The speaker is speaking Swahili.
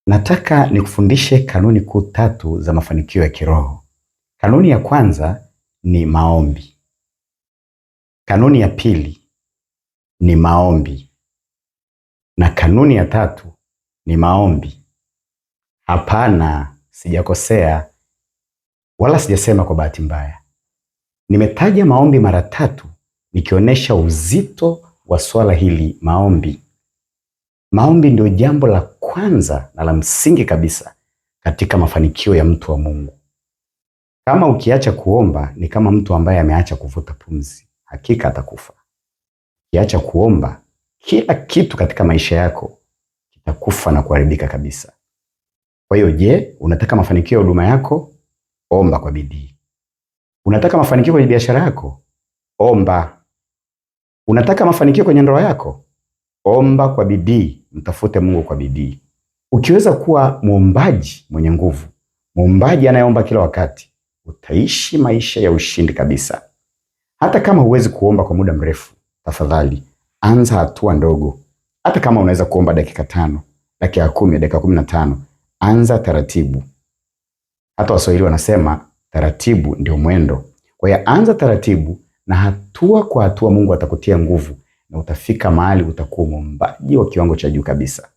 Nataka nikufundishe kanuni kuu tatu za mafanikio ya kiroho. Kanuni ya kwanza ni maombi. Kanuni ya pili ni maombi. Na kanuni ya tatu ni maombi. Hapana, sijakosea wala sijasema kwa bahati mbaya. Nimetaja maombi mara tatu nikionyesha uzito wa swala hili maombi. Maombi ndio jambo la kwanza na la msingi kabisa katika mafanikio ya mtu wa Mungu. Kama ukiacha kuomba ni kama mtu ambaye ameacha kuvuta pumzi, hakika atakufa. Ukiacha kuomba, kila kitu katika maisha yako kitakufa na kuharibika kabisa. Kwa hiyo je, unataka mafanikio ya huduma yako? Omba kwa bidii. Unataka mafanikio kwenye biashara yako? Omba. Unataka mafanikio kwenye ndoa yako? Omba kwa bidii, mtafute Mungu kwa bidii. Ukiweza kuwa muombaji mwenye nguvu, muombaji anayeomba kila wakati, utaishi maisha ya ushindi kabisa. Hata kama huwezi kuomba kwa muda mrefu, tafadhali anza hatua ndogo. Hata kama unaweza kuomba dakika 5, dakika 10, dakika 15, anza taratibu. Hata Waswahili wanasema taratibu ndio mwendo. Kwa hiyo anza taratibu na hatua kwa hatua Mungu atakutia nguvu na utafika mahali utakuwa muombaji wa kiwango cha juu kabisa.